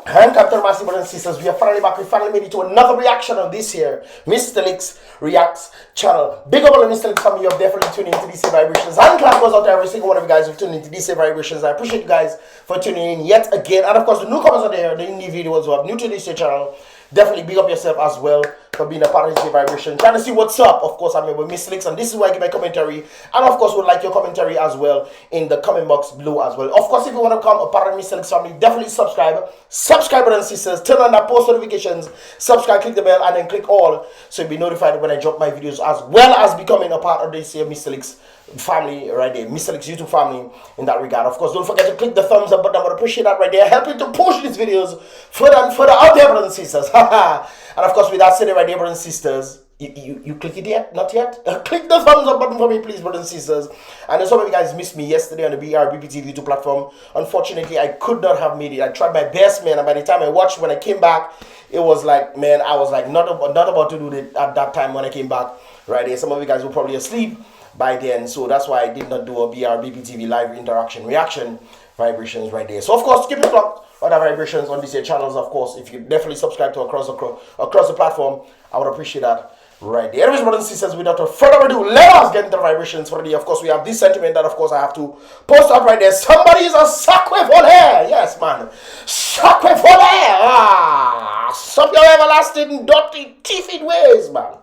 And Captain Massive brothers and sisters, we are finally back. We finally made it to another reaction on this here Mystelics Reacts channel. Big up all the Mystelics family. You have definitely tuned into DC Vibrations. And clap goes out to every single one of you guys who've tuned into DC Vibrations. I appreciate you guys for tuning in yet again. And of course, the newcomers are there, the indie videos who are new to this channel. Definitely big up yourself as well for being a part of this vibration. Trying to see what's up. Of course, I'm here with Mystelics, and this is where I give my commentary. And of course, would like your commentary as well in the comment box below as well. Of course, if you want to become a part of the Mystelics family, definitely subscribe. Subscribe, brothers and sisters. Turn on that post notifications. Subscribe, click the bell, and then click all so you'll be notified when I drop my videos, as well as becoming a part of this here Mystelics family right there, Mystelics YouTube family in that regard. Of course, don't forget to click the thumbs up button. I would appreciate that right there, helping to push these videos further and further out there, brothers and sisters. And of course, with that said right there, brothers and sisters, you click it yet? Not yet? Click the thumbs up button for me, please, brothers and sisters. And then some of you guys missed me yesterday on the BrBpTV YouTube platform. Unfortunately, I could not have made it. I tried my best, man, and by the time I watched, when I came back, it was like, man, I was like not about to do it at that time when I came back right there. Some of you guys were probably asleep by then, so that's why I did not do a BrBpTV live interaction reaction vibrations right there. So of course, keep it locked. Other vibrations on these channels, of course. If you definitely subscribe to across the platform, I would appreciate that right there. Anyways, brothers and sisters, without further ado, let us get into the vibrations for the day. Of course, we have this sentiment that, of course, I have to post up right there. Somebody is a sacre voleur. Yes, man. Sacre voleur. Ah, stop your everlasting dirty teeth ways, man.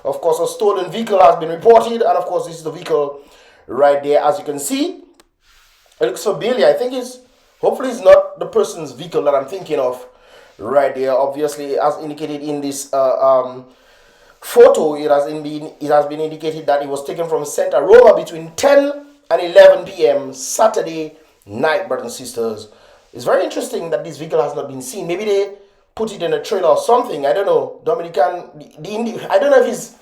Of course, a stolen vehicle has been reported, and of course, this is the vehicle right there. As you can see, it looks familiar. I think it's, hopefully it's not the person's vehicle that I'm thinking of right there. Obviously, as indicated in this photo, it has been indicated that it was taken from Santa Rosa between 10 and 11 p.m. Saturday night, brothers and sisters. It's very interesting that this vehicle has not been seen. Maybe they put it in a trailer or something. I don't know. Dominican, I don't know if it's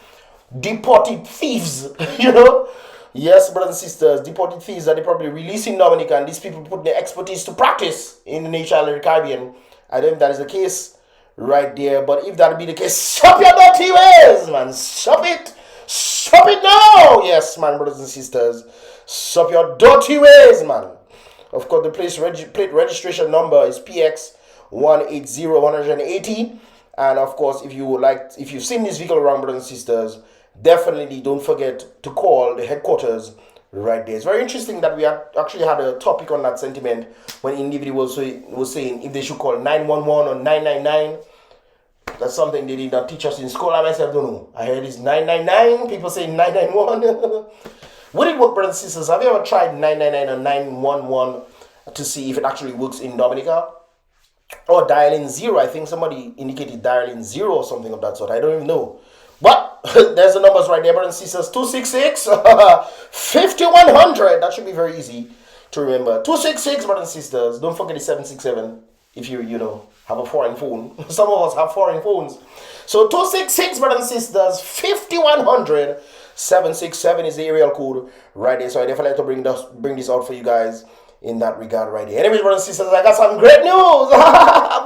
deported thieves, you know. Yes, brothers and sisters, deported thieves that they probably releasing Dominica, and these people put their expertise to practice in the nature of the Caribbean. I don't know if that is the case right there, but if that be the case, stop your dirty ways, man. Stop it. Stop it now. Yes, man, brothers and sisters. Stop your dirty ways, man. Of course, the plate registration number is PX 180 and of course, if you've seen this vehicle around, brothers and sisters, definitely don't forget to call the headquarters right there. It's very interesting that we actually had a topic on that sentiment when individual was saying if they should call 911 or 999. That's something they did not teach us in school. I myself don't know. I heard it's 999. People say 991. Would it work, brothers and sisters? Have you ever tried 999 or 911 to see if it actually works in Dominica? Or dialing 0. I think somebody indicated dialing 0 or something of that sort. I don't even know. But there's the numbers right there, brothers and sisters. 266 5100. That should be very easy to remember. 266, brothers and sisters. Don't forget the 767 if you have a foreign phone. Some of us have foreign phones. So 266, brothers and sisters, 5100. 767 is the aerial code right there. So I definitely have to bring this out for you guys in that regard right there. Anyways, brothers and sisters, I got some great news.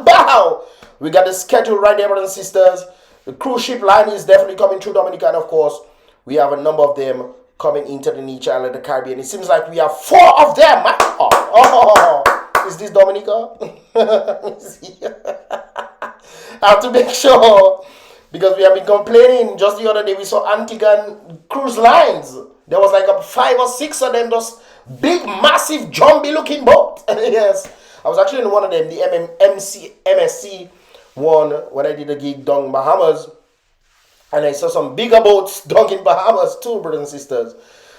Bow! We got the schedule right there, brothers and sisters. The cruise ship line is definitely coming through Dominica, and of course, we have a number of them coming into the niche island of the Caribbean. It seems like we have 4 of them. Is this Dominica? I have to make sure, because we have been complaining. Just the other day, we saw Antiguan cruise lines. There was like 5 or 6 of them, those big, massive, jumbie-looking boat. Yes, I was actually in one of them, the MSC one, when I did a gig down Bahamas, and I saw some bigger boats down in Bahamas too, brothers and sisters.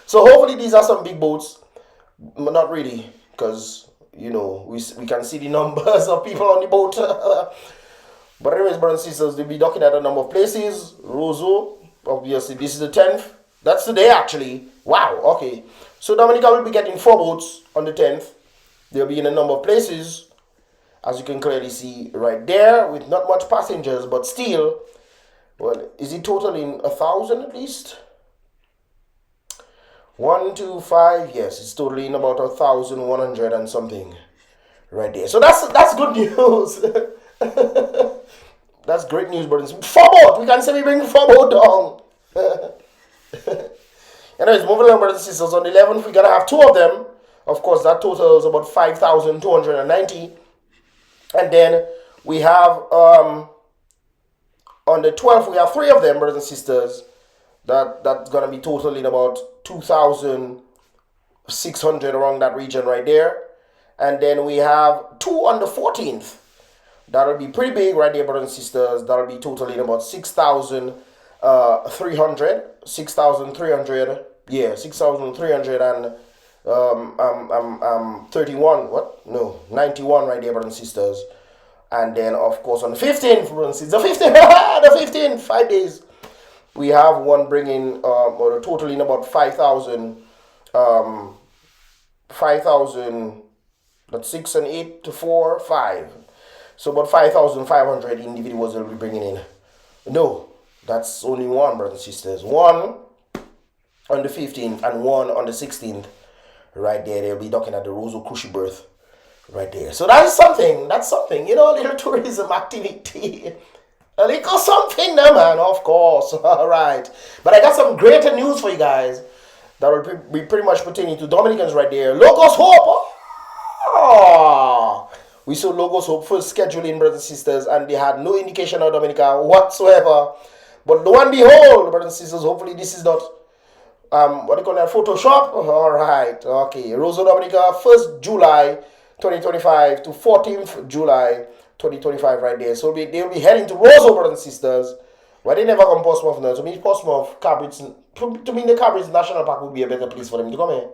So hopefully these are some big boats, but not really, because we can see the numbers of people on the boat. But anyways, brothers and sisters, they'll be docking at a number of places. Roseau, obviously this is the 10th. That's today actually. Wow, okay. So Dominica will be getting 4 boats on the 10th. They'll be in a number of places, as you can clearly see right there, with not much passengers, but still, well, is it totaling 1,000 at least? 1, 2, 5, yes, it's totaling about 1,100 and something right there. So that's good news. That's great news, brothers. 4 boat, we can say we bring 4 boat down. Anyways, moving along, brothers and sisters, on the 11th, we're going to have 2 of them. Of course, that totals about 5,290. And then we have on the 12th, we have 3 of them, brothers and sisters. That's gonna be totaling about 2,600 around that region right there. And then we have 2 on the 14th. That'll be pretty big right there, brothers and sisters. That'll be totaling about 6,300. 6,300. Yeah, 6,331. What? No, 91 right there, brothers and sisters. And then, of course, on the 15th, brothers and sisters, the 15th, 5 days, we have one bringing, or totaling about 5,000, 5,000, that's 6 and 8 to 4, 5. So about 5,500 individuals will be bringing in. No, that's only one, brothers and sisters. One on the 15th and one on the 16th. Right there, they'll be docking at the Roseau Cruise berth. Right there. So that's something, you know, a little tourism activity. A little something there, man, of course. All right. But I got some greater news for you guys that will be pretty much pertaining to Dominicans right there. Logos Hope. Oh. We saw Logos Hope first scheduling, brothers and sisters, and they had no indication of Dominica whatsoever. But lo and behold, brothers and sisters, hopefully this is not, what do you call that, Photoshop? All right. Okay. Roseau Dominica, 1st July 2025 to 14th July 2025 right there. So they'll be heading to Roseau, brothers and sisters. Why they never come Portsmouth now? To me, Portsmouth, to me, the Cabrit's National Park would be a better place for them to come here.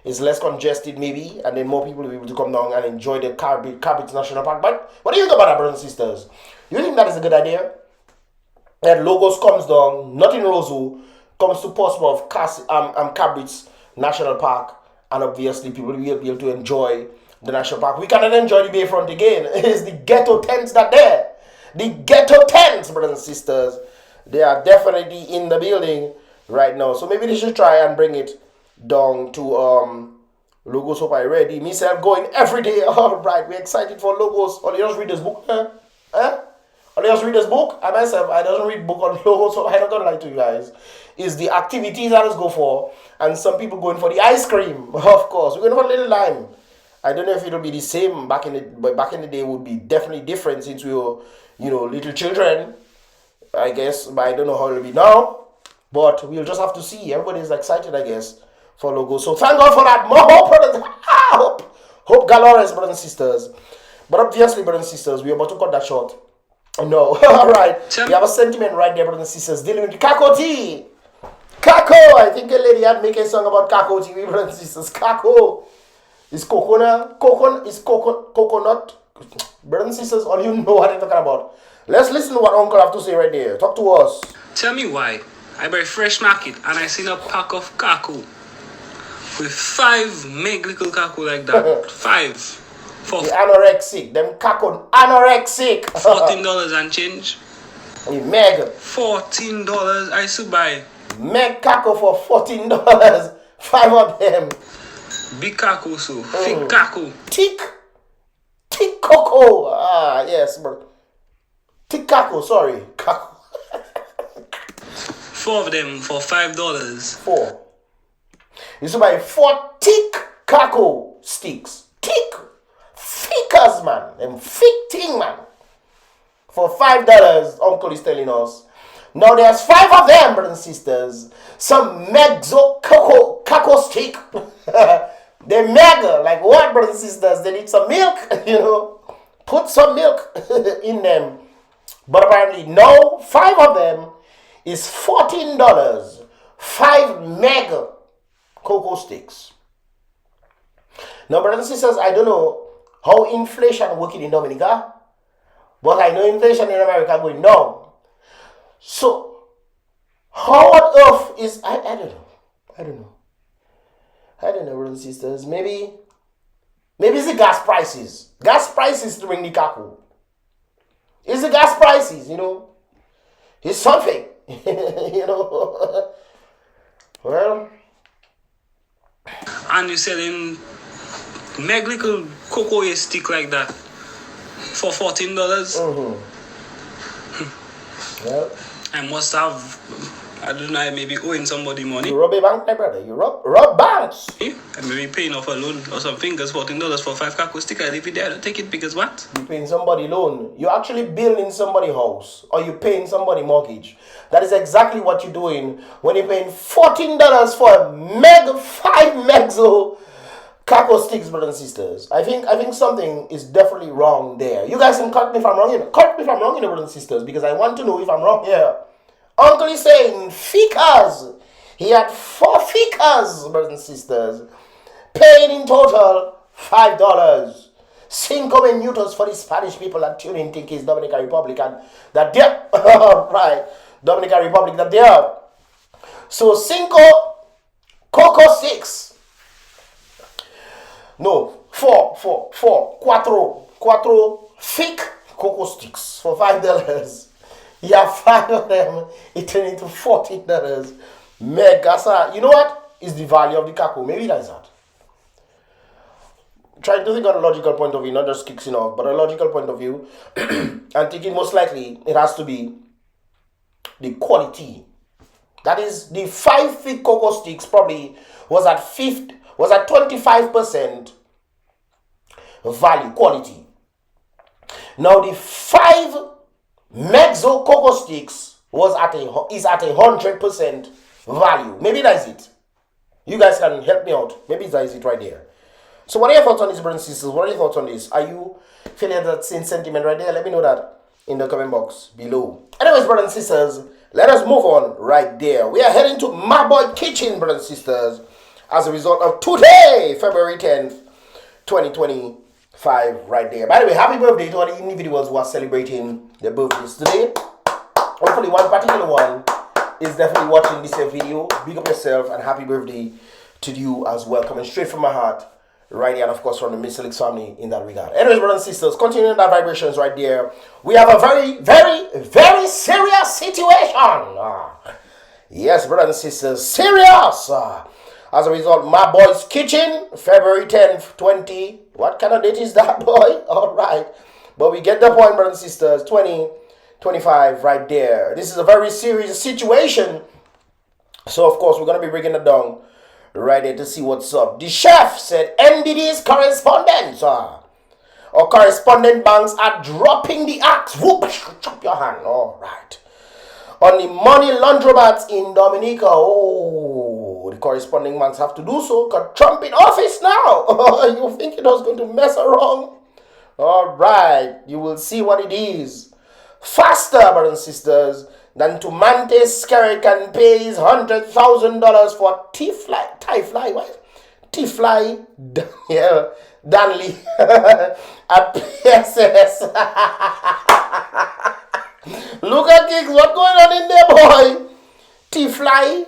It's less congested maybe, and then more people will be able to come down and enjoy the Cabrit's National Park. But what do you think about that, brothers and sisters? You think that is a good idea? That Logos comes down, not in Roseau, comes to Portsmouth, Cabrit's National Park, and obviously people will be able to enjoy the national park. We cannot enjoy the Bayfront again. It's the ghetto tents that there. The ghetto tents, brothers and sisters. They are definitely in the building right now. So maybe they should try and bring it down to Logos Hope I ready. Myself going every day. All right, we're excited for Logos. Only just read this book. Only just read this book. I myself, I don't read book on Logos, so I'm not gonna lie to you guys. Is the activities I just go for, and some people going for the ice cream. Of course, we're going for a little lime. I don't know if it'll be the same back in the day. Would be definitely different since we were, you know, little children, I guess. But I don't know how it'll be now. But we'll just have to see. Everybody's excited, I guess, for Logo. So thank God for that. More hope, brothers. Hope galores, brothers and sisters. But obviously, brothers and sisters, we're about to cut that short. No. All right. We have a sentiment right there, brothers and sisters, dealing with the CACAO tea. CACAO. I think a lady had make a song about CACAO tea, brothers and sisters. CACAO. Is coconut, coconut, brothers and sisters, all you know what I'm talking about. Let's listen to what Uncle have to say right there. Talk to us. Tell me why I buy fresh market and I seen a pack of CACAO with 5 meg little CACAO like that. 5. For the anorexic, them CACAO anorexic. $14 and change. The meg. $14 I should buy. Meg CACAO for $14. 5 of them. Big CACAO, so thick CACAO. Thick cocoa. Ah, yes, bro. Thick CACAO, sorry. CACAO. 4 of them for $5. 4. You should buy 4 thick CACAO sticks. Thickers, man. Them thick thing, man. For $5, Uncle is telling us. Now there's 5 of them, brothers and sisters. Some Mexo cocoa stick. They're mega. Like what, brothers and sisters? They need some milk, you know. Put some milk in them. But apparently, no, 5 of them is $14. 5 mega cocoa sticks. Now, brothers and sisters, I don't know how inflation working in Dominica, but I know inflation in America going down. So, how on earth is, I don't know, brothers and sisters. Maybe it's the gas prices. Gas prices to bring the CACAO. It's the gas prices, you know. It's something, you know. Well. And you're selling meg little cocoa stick like that for $14. Well. I must have I don't know, I may be owing somebody money. You rob a bank, my brother. You rob banks. I may be paying off a loan or some fingers, $14 for 5 CACAO stickers. If you there, don't take it because what? You're paying somebody loan. You're actually building somebody's house or you're paying somebody mortgage. That is exactly what you're doing when you're paying $14 for a 5 megzo CACAO sticks, brothers and sisters. I think something is definitely wrong there. You guys can correct me if I'm wrong, correct me if I'm wrong, brothers and sisters, because I want to know if I'm wrong here. Uncle is saying ficas. He had 4 ficas, brothers and sisters. Paid in total $5. 5 minutos for the Spanish people that tune in think it's Dominica Republic and that they're right. Dominica Republic that they're. So 5 cocoa sticks. No, 4 thick cocoa sticks for $5. You have 5 of them, it turned into $14. Mega, you know what is the value of the CACAO? Maybe that's that. Trying to think on a logical point of view, not just kicking off, but a logical point of view. I'm thinking most likely it has to be the quality. That is, the 5 thick cocoa sticks probably was at 25% value, quality. Now the 5 mezzo cocoa sticks is at 100% value. Maybe that's it. You guys can help me out. Maybe that is it right there. So what are your thoughts on this, brothers and sisters? What are your thoughts on this? Are you feeling that same sentiment right there? Let me know that in the comment box below. Anyways, brothers and sisters, let us move on right there. We are heading to My Boy Kitchen, brothers and sisters, as a result of today, February 10th, 2025, right there. By the way, happy birthday to all the individuals who are celebrating their birthdays today. Hopefully one particular one is definitely watching this video. Big up yourself and happy birthday to you as well. Coming straight from my heart right here, and of course from the Mystelics family in that regard. Anyways, brothers and sisters, continuing that vibrations right there, we have a very, very, very serious situation. Yes, brothers and sisters, serious. As a result, My Boy's Kitchen, February 10th, what kind of date is that, boy? All right. But we get the point, brothers and sisters, 2025 right there. This is a very serious situation. So, of course, we're going to be breaking it down right there to see what's up. The chef said NBD's correspondents or correspondent banks are dropping the axe. Whoop, chop your hand. All right. On the money laundromats in Dominica. Oh, the corresponding banks have to do so because Trump in office now. You think it was going to mess around? All right. You will see what it is. Faster, brothers and sisters, than Tumante Skerry can pay his $100,000 for T-Fly, what? T-Fly Daniel Danley at PSS. Look at Kicks, what's going on in there, boy? T-Fly?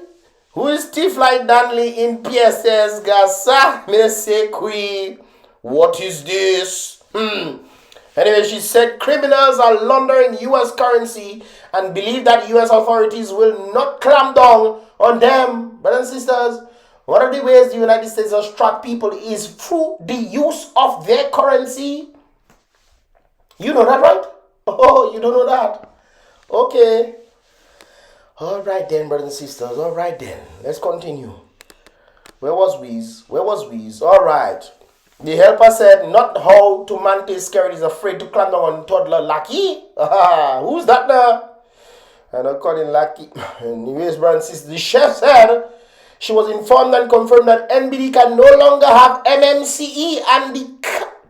Who is T-Fly Danley in PSS? Gasa, Mesekui. What is this? Anyway, she said criminals are laundering U.S. currency and believe that U.S. authorities will not clamp down on them. Brothers and sisters, one of the ways the United States has trapped people is through the use of their currency. You know that, right? Oh, you don't know that? Okay. All right then, brothers and sisters. All right then. Let's continue. Where was we? All right. The helper said, not how Tumante Skerry is afraid to climb down on toddler Lucky. Who's that now? I don't call him Lucky. Anyways, brothers and sisters, the chef said she was informed and confirmed that NBD can no longer have MMCE and the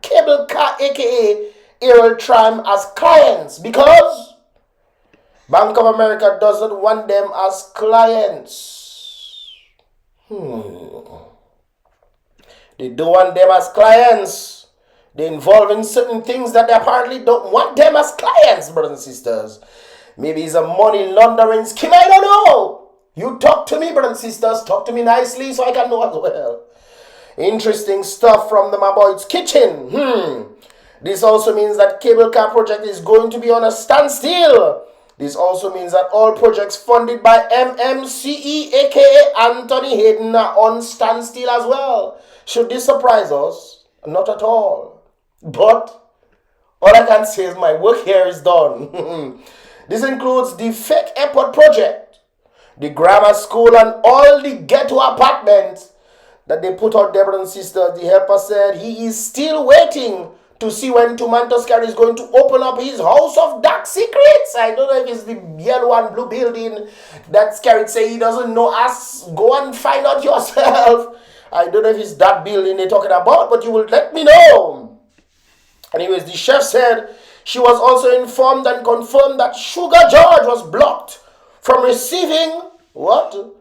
cable car, aka Aerial Tram, as clients because Bank of America doesn't want them as clients. They don't want them as clients. They involve in certain things that they apparently don't want them as clients, brothers and sisters. Maybe it's a money laundering scheme. I don't know. You talk to me, brothers and sisters. Talk to me nicely so I can know as well. Interesting stuff from the My Boy's Kitchen. This also means that cable car project is going to be on a standstill. This also means that all projects funded by MMCE, aka Anthony Hayden, are on standstill as well. Should this surprise us? Not at all. But all I can say is my work here is done. This includes the fake airport project, the grammar school, and all the ghetto apartments that they put out there, brothers and sisters. The helper said he is still waiting to see when Tumantos Carey is going to open up his house of dark secrets. I don't know if it's the yellow and blue building that Scary say he doesn't know us. Go and find out yourself. I don't know if it's that building they're talking about, but you will let me know. Anyways, the chef said she was also informed and confirmed that Sugar George was blocked from receiving what?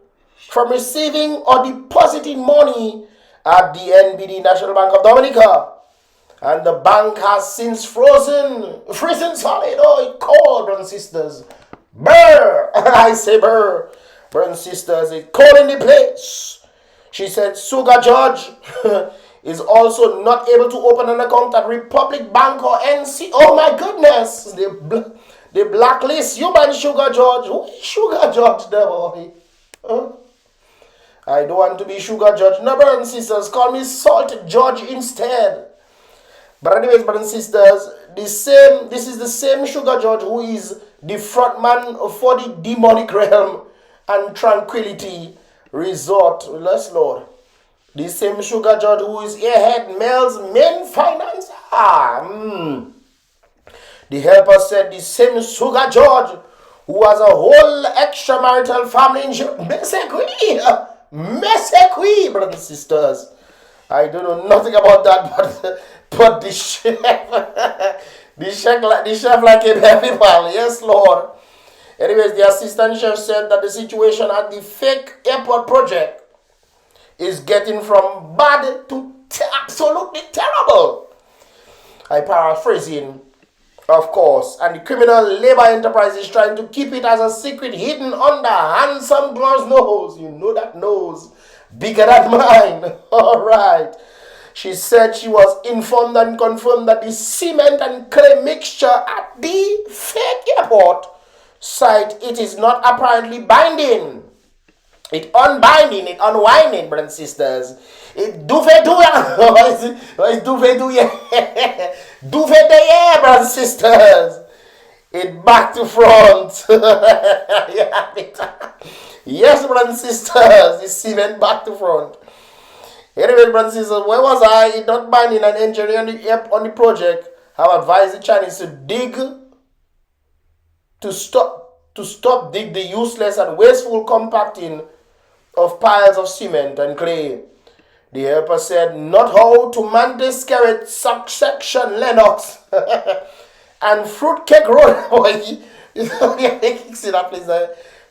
From receiving or depositing money at the NBD National Bank of Dominica. And the bank has since frozen solid. Oh, it's cold, brothers and sisters. Brr! I say brr. Brothers and sisters, it's cold in the place. She said Sugar George is also not able to open an account at Republic Bank or NC. Oh my goodness. They blacklist you, man, Sugar George. Who is Sugar George, the boy? Huh? I don't want to be Sugar George. No, brothers and sisters, call me Salt George instead. But anyways, brothers and sisters, this is the same Sugar George who is the front man for the demonic realm and tranquility resort. Yes, Lord. The same Sugar George who is airhead Mel's main finance. The helper said the same Sugar George who has a whole extramarital family in Mesekwi, brothers and sisters. I don't know nothing about that, but the chef, the chef like a baby pal. Yes, Lord. Anyways, the assistant chef said that the situation at the fake airport project is getting from bad to absolutely terrible. I paraphrasing, of course, and the criminal labor enterprise is trying to keep it as a secret hidden under handsome girl's nose. You know that nose. Bigger than mine. All right. She said she was informed and confirmed that the cement and clay mixture at the fake airport site, it is not apparently binding. It unbinding, it unwinding, brothers and sisters. It duvet do ya. What is duvet do ya? Duvet de ya, brothers and sisters. It back to front. Yes, brothers and sisters. The cement back to front. Anyway, brothers and sisters, where was I? It not binding an engineer on the project have advised the Chinese to stop dig the useless and wasteful compacting of piles of cement and clay. The helper said, not how to man this carrot section Lennox and fruitcake road.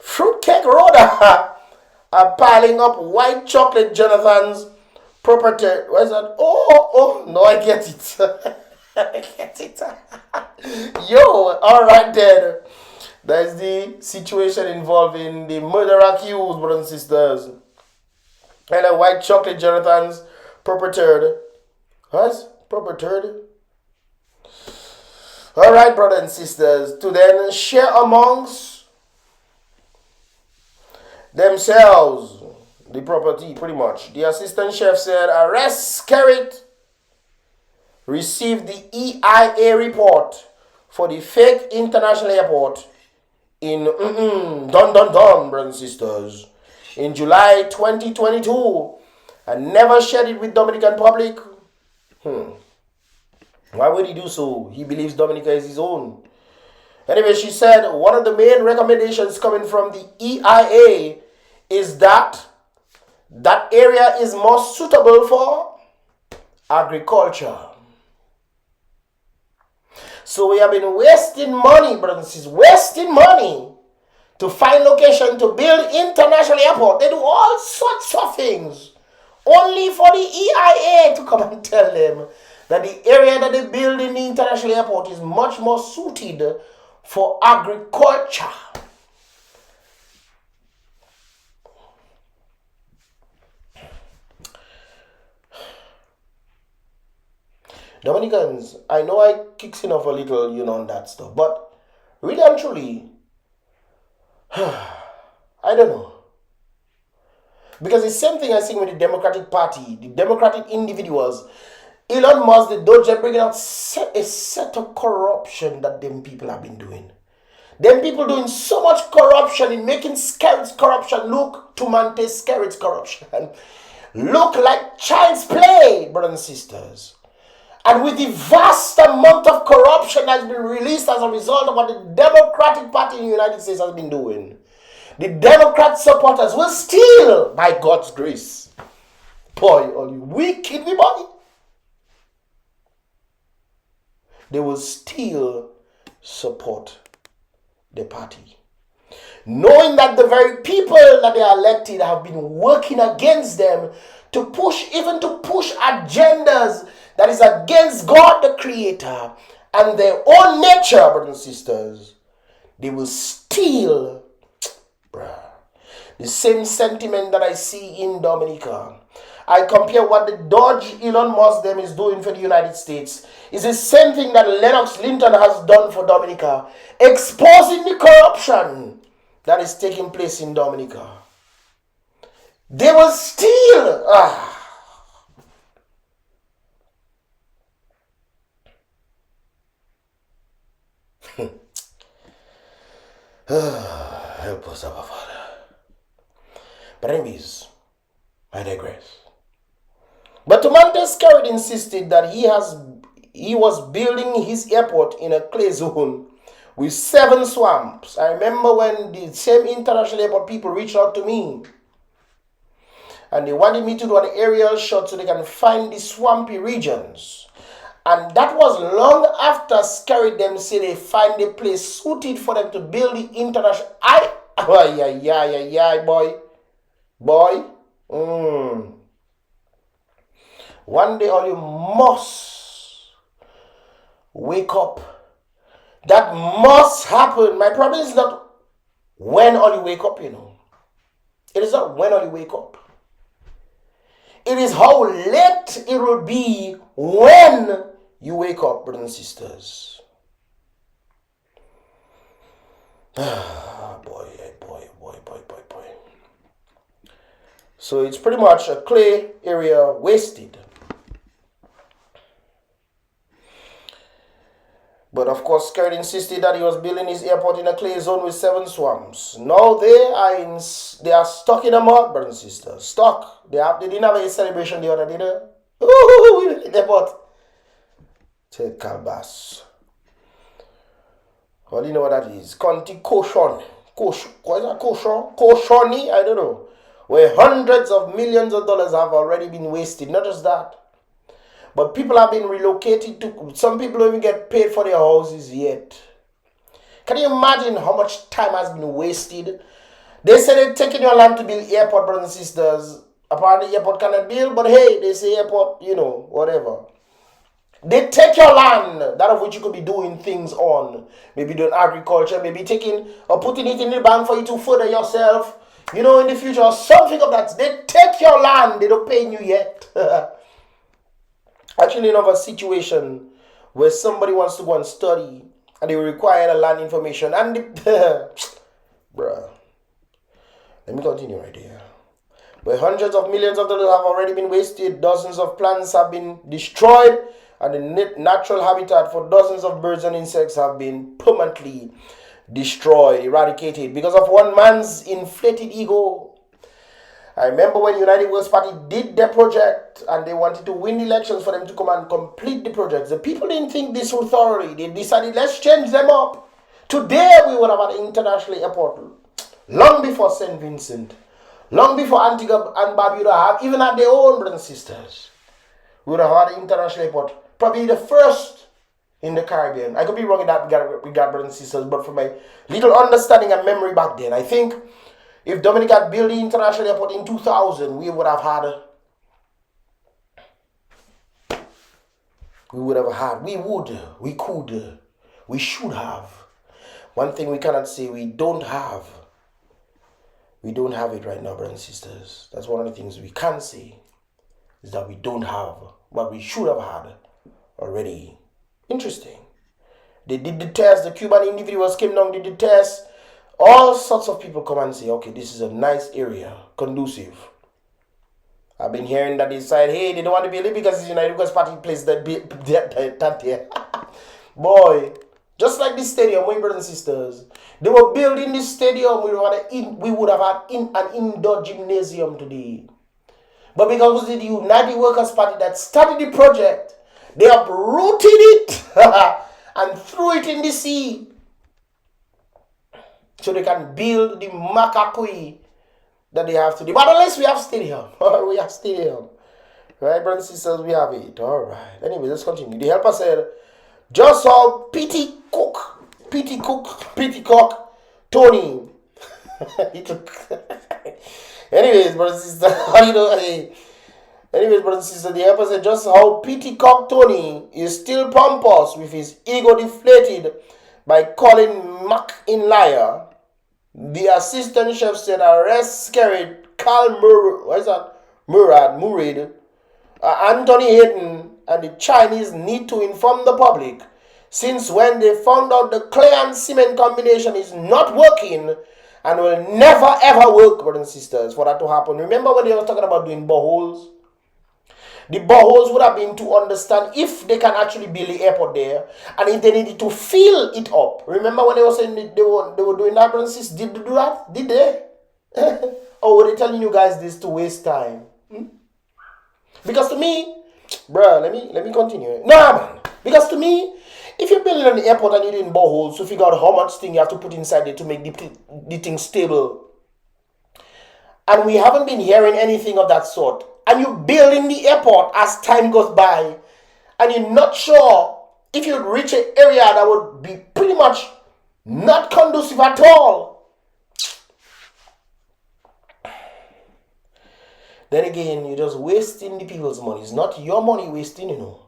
Fruitcake road are piling up white chocolate Jonathan's property. What is that? Oh, no, I get it. I get it. Yo, alright then. That is the situation involving the murder accused, brothers and sisters. And a white chocolate Jonathan's perpetrated. What? Perpetrated? Alright, brothers and sisters. To then share amongst themselves the property, pretty much. The assistant chef said, arrest Skerrit received the EIA report for the fake international airport in Dun, brothers and sisters, in July 2022 and never shared it with Dominican public. Why would he do so? He believes Dominica is his own. Anyway, she said one of the main recommendations coming from the EIA is that that area is more suitable for agriculture. So we have been wasting money, brothers and sisters, wasting money to find location to build international airport. They do all sorts of things only for the EIA to come and tell them that the area that they build in the international airport is much more suited for agriculture. Dominicans, I know I kicks in off a little, on that stuff, but really and truly, I don't know. Because the same thing I see with the Democratic Party, the Democratic individuals, Elon Musk, the Doge, bringing out a set of corruption that them people have been doing. Then people doing so much corruption in making Skerritt's corruption look to Monte Skerritt's corruption look like child's play, brothers and sisters. And with the vast amount of corruption that's been released as a result of what the Democratic Party in the United States has been doing, the Democrat supporters will steal, by God's grace. Boy, are you wicked, everybody? They will still support the party, knowing that the very people that they are elected have been working against them to push agendas that is against God the Creator and their own nature, brothers and sisters. They will still, the same sentiment that I see in Dominica. I compare what the Dodge Elon Musk them is doing for the United States. It's the same thing that Lennox Linton has done for Dominica, exposing the corruption that is taking place in Dominica. They will steal. Help us, our Father. But anyways, I digress. But Monte Skerritt insisted that he was building his airport in a clay zone with 7 swamps. I remember when the same international airport people reached out to me and they wanted me to do an aerial shot so they can find the swampy regions. And that was long after Skerritt them say they find a place suited for them to build the international. Boy. One day all you must wake up. That must happen. My problem is not when all you wake up, It is not when all you wake up. It is how late it will be when you wake up, brothers and sisters. Boy. So it's pretty much a clay area wasted. But of course, Skerritt insisted that he was building his airport in a clay zone with 7 swamps. Now they are stuck in a mud, brothers and sisters. Stuck. They didn't have a celebration the other day. We built the airport. Take Calbas. How do you know what that is? Conti Cochon. What is that? Cochoni? I don't know. Where hundreds of millions of dollars have already been wasted. Not just that. But people have been relocated to, some people don't even get paid for their houses yet. Can you imagine how much time has been wasted? They say they're taking your land to build airport, brothers and sisters. Apparently airport cannot build, but hey, they say airport, whatever. They take your land, that of which you could be doing things on. Maybe doing agriculture, maybe taking or putting it in the bank for you to further yourself. In the future, or something of that. They take your land, they don't pay you yet. Actually, a situation where somebody wants to go and study and they require the land information and bruh. Let me continue right here. Where hundreds of millions of dollars have already been wasted, dozens of plants have been destroyed, and the natural habitat for dozens of birds and insects have been permanently destroyed, eradicated because of one man's inflated ego. I remember when United Workers Party did their project and they wanted to win elections for them to come and complete the project. The people didn't think this through thoroughly. They decided, let's change them up. Today we would have an international airport long before St. Vincent, long before Antigua and Barbuda even had their own brothers and sisters. We would have had an international airport, probably the first in the Caribbean. I could be wrong in that regard, brothers and sisters, but from my little understanding and memory back then, I think if Dominica had built the international airport in 2000, we would have had, we should have. One thing we cannot say we don't have. We don't have it right now, brothers and sisters. That's one of the things we can say, is that we don't have what we should have had already. Interesting. They did the test, the Cuban individuals came down, did the test. All sorts of people come and say, okay, this is a nice area, conducive. I've been hearing that they decide, hey, they don't want to build it because the United Workers Party placed that there. Boy, Just like this stadium, my brothers and sisters. They were building this stadium, we would have had an indoor gymnasium today. But because it was the United Workers' Party that started the project, they uprooted it and threw it in the sea. So they can build the Macacui that they have today. But unless we have stadium, we have stadium. Right, brothers and sisters, we have it. Alright. Anyway, let's continue. The helper said, just saw Petty Cock, Tony. He took. Anyways, brothers and sisters, Anyways, brothers and sisters, the helper said just how Petty Cock Tony is still pompous with his ego deflated by calling Mac in liar. The assistant chef said arrest carried Carl Murad, Anthony Hayden, and the Chinese need to inform the public, since when they found out the clay and cement combination is not working and will never ever work, brothers and sisters, for that to happen. Remember when they were talking about doing boreholes? The boreholes would have been to understand if they can actually build the airport there, and if they needed to fill it up. Remember when they were saying they were doing that, brothers and sisters? Did they do that? Did they? Or were they telling you guys this to waste time? Because to me, bruh, let me continue. Nah, man. Because to me, if you're building an airport and you're doing boreholes to figure out how much thing you have to put inside there to make the thing stable, and we haven't been hearing anything of that sort, and you're building the airport as time goes by, and you're not sure if you'd reach an area that would be pretty much not conducive at all, then again, you're just wasting the people's money. It's not your money wasting, you know.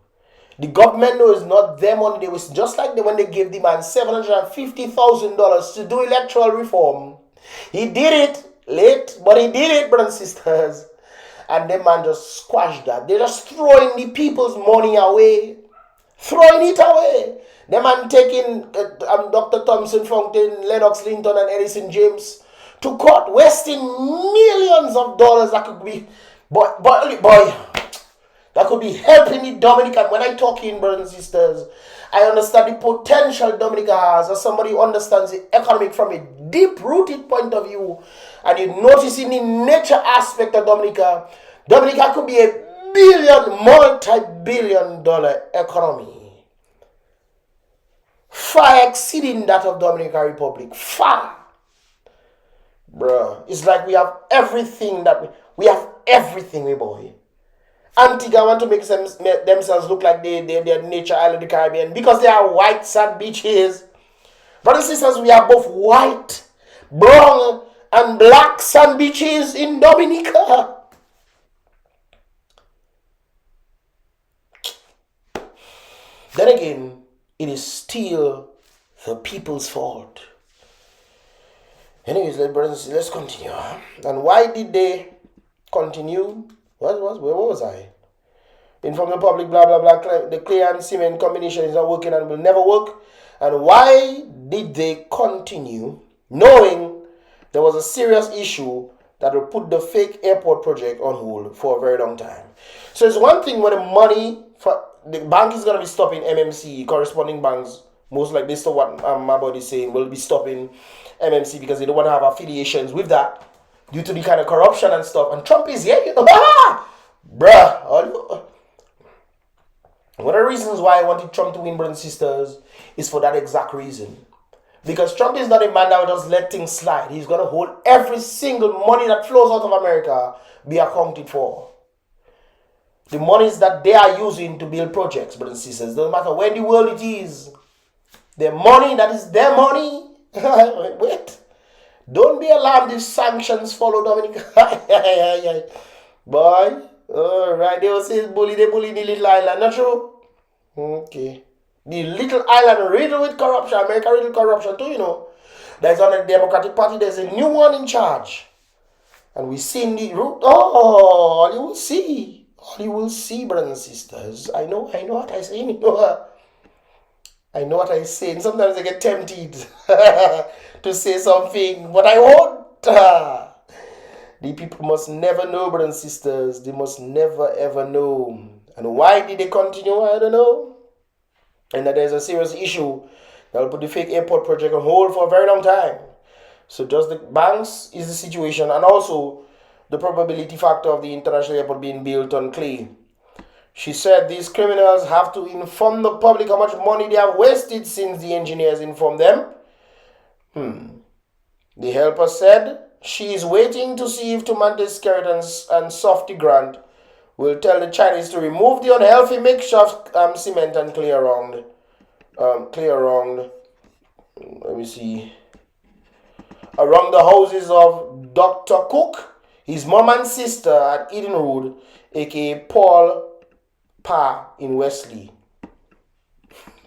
The government knows it's not their money they waste. Just like when they gave the man $750,000 to do electoral reform. He did it late, but he did it, brothers and sisters. And the man just squashed that. They're just throwing the people's money away. Throwing it away. The man taking Dr. Thompson, Fountain, Lennox Linton, and Edison James to court, wasting millions of dollars that could be, boy, that could be helping the Dominica. When I talk in, brothers and sisters, I understand the potential Dominica has as somebody who understands the economic from a deep-rooted point of view, and you notice in the nature aspect of Dominica, Dominica could be a multi-billion-dollar economy, far exceeding that of Dominican Republic, far. Bruh, it's like we have everything we have everything, my boy. Antigua want to make themselves look like they're nature island of the Caribbean because they are white sand beaches. Brothers and sisters, we have both white, brown, and black sand beaches in Dominica. Then again, it is still the people's fault. Anyways, brothers, let's continue. And why did they continue? Where was I? Inform the public, blah, blah, blah. The clay and cement combination is not working and will never work. And why did they continue knowing there was a serious issue that will put the fake airport project on hold for a very long time? So it's one thing when the money for the bank is going to be stopping MMC, corresponding banks, most like this to what my body is saying, will be stopping MMC because they don't want to have affiliations with that due to the kind of corruption and stuff. And Trump is here, you know. Bruh. One of the reasons why I wanted Trump to win, brothers and sisters, is for that exact reason. Because Trump is not a man that will just let things slide. He's going to hold every single money that flows out of America be accounted for. The monies that they are using to build projects, brothers and sisters, doesn't matter where in the world it is. Their money, that is their money. Wait. Don't be alarmed if sanctions follow, Dominica. Boy. Alright, they will say they bully the little island, not true? Okay. The little island riddled with corruption, America riddled with corruption too, you know. There's on the Democratic Party, there's a new one in charge. And we see in the root, all you will see. All you will see, brothers and sisters. I know what I say. I know what I say. And sometimes I get tempted to say something, but I won't. The people must never know, brothers and sisters. They must never ever know. And why did they continue? I don't know. And that there's a serious issue They'll put the fake airport project on hold for a very long time. So just the banks is the situation, and also the probability factor of the international airport being built on clay. She said these criminals have to inform the public how much money they have wasted since the engineers informed them. The helper said she is waiting to see if Tumante's Carrot and Softy Grant will tell the Chinese to remove the unhealthy mixture of cement and clay around. Let me see. Around the houses of Dr. Cook, his mom and sister at Eden Road, aka Paul Pa in Wesley.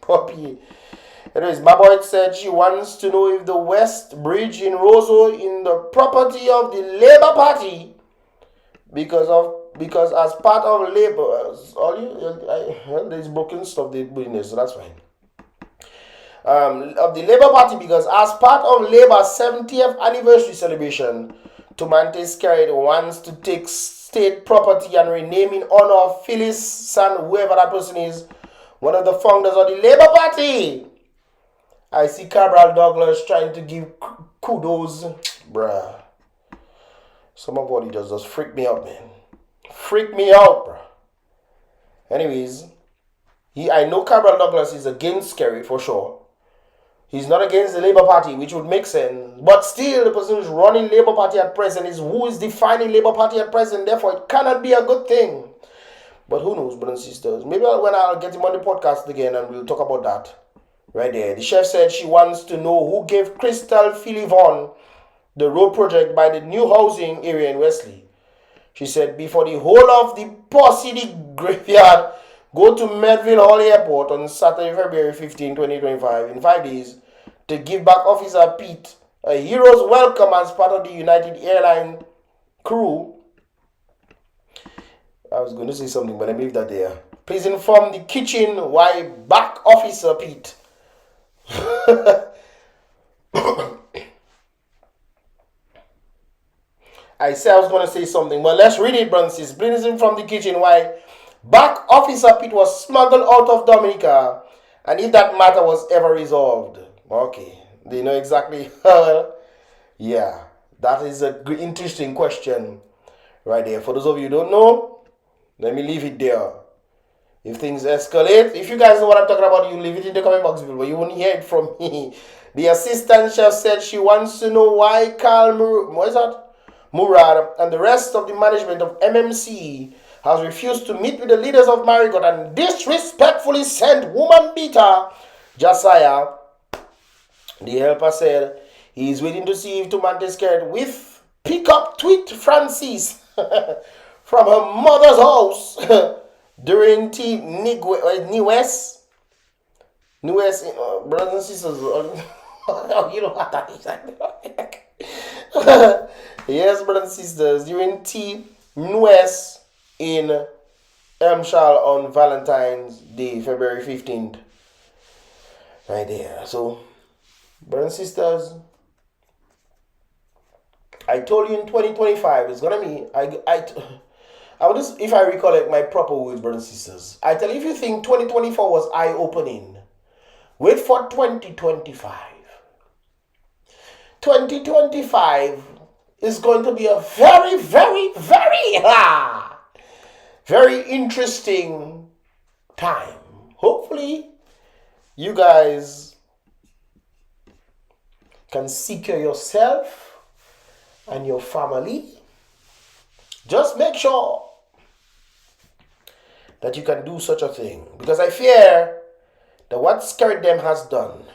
Poppy. Anyways, Baboit said she wants to know if the West Bridge in Roseau in the property of the Labour Party because as part of Labour, there's broken stuff they put in there, so that's fine. Of the Labour Party because as part of Labour's 70th anniversary celebration, Tumante's Carrot wants to take state property and rename in honor of Phyllis San, whoever that person is, one of the founders of the Labour Party. I see Cabral Douglas trying to give kudos. Bruh. Some of what he does just freak me out, man. Freak me out, bruh. Anyways, I know Cabral Douglas is against Kerry for sure. He's not against the Labour Party, which would make sense. But still, the person who's running Labour Party at present is who is defining Labour Party at present. Therefore, it cannot be a good thing. But who knows, brothers and sisters. Maybe when I'll get him on the podcast again and we'll talk about that. Right there. The chef said she wants to know who gave Crystal Philivon the road project by the new housing area in Wesley. She said before the whole of the Port City graveyard go to Melville Hall Airport on Saturday, February 15, 2025 in 5 days to give back Officer Pete a hero's welcome as part of the United Airlines crew. I was going to say something, but I leave that there. Please inform the kitchen why back Officer Pete. I said I was going to say something, but let's read it, brothers and sisters. Please inform the kitchen why back Officer Pete was smuggled out of Dominica and if that matter was ever resolved. Okay, they know exactly. Yeah, that is an interesting question right there. For those of you who don't know, let me leave it there. If things escalate, if you guys know what I'm talking about, you leave it in the comment box below, but you won't hear it from me. The assistant chef said she wants to know why Carl Murad and the rest of the management of MMC has refused to meet with the leaders of Marigot and disrespectfully sent woman beater Josiah. The helper said he is waiting to see if Tumante's Carrot with pickup tweet Francis from her mother's house during New West, brothers and sisters. You know what that is. Yes, brothers and sisters, during New West in Elmshall on Valentine's Day, February 15th. Right there. So, brothers and sisters, I told you in 2025 it's gonna be. I would just, if I recollect my proper words, brothers and sisters, I tell you, if you think 2024 was eye-opening, wait for 2025. 2025 is going to be a very, very, very interesting time. Hopefully, you guys can secure yourself and your family. Just make sure that you can do such a thing. Because I fear that what Scared Them has done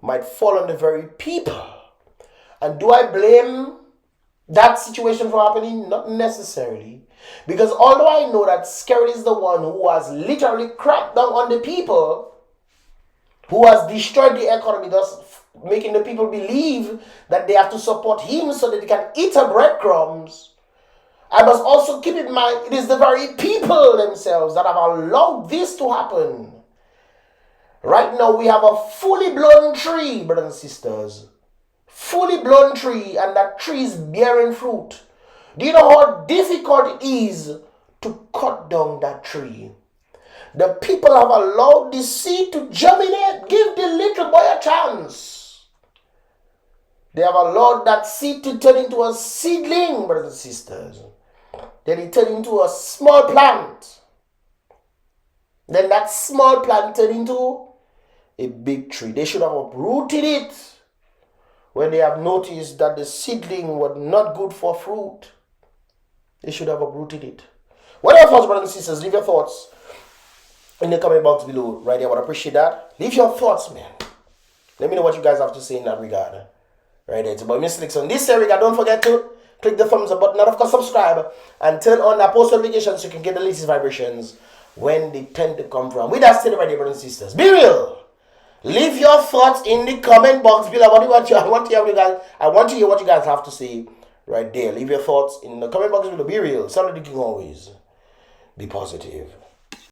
might fall on the very people. And do I blame that situation for happening? Not necessarily. Because although I know that Scared is the one who has literally cracked down on the people, who has destroyed the economy, thus making the people believe that they have to support him so that they can eat her breadcrumbs, I must also keep in mind it is the very people themselves that have allowed this to happen. Right now we have a fully blown tree, brothers and sisters. Fully blown tree, and that tree is bearing fruit. Do you know how difficult it is to cut down that tree? The people have allowed the seed to germinate. Give the little boy a chance. They have allowed that seed to turn into a seedling, brothers and sisters. Then it turned into a small plant. Then that small plant turned into a big tree. They should have uprooted it when they have noticed that the seedling was not good for fruit. They should have uprooted it. What are your thoughts, brothers and sisters? Leave your thoughts in the comment box below. Right there, I would appreciate that. Leave your thoughts, man. Let me know what you guys have to say in that regard. Right there, it's about Mystelics on this regard. Don't forget to click the thumbs up button and of course subscribe and turn on that post notifications so you can get the latest vibrations when they tend to come from. With that said, right there, brothers and sisters, be real. Leave your thoughts in the comment box below. I want to hear what you guys have to say right there. Leave your thoughts in the comment box below. Be real. Solid King always. Be positive.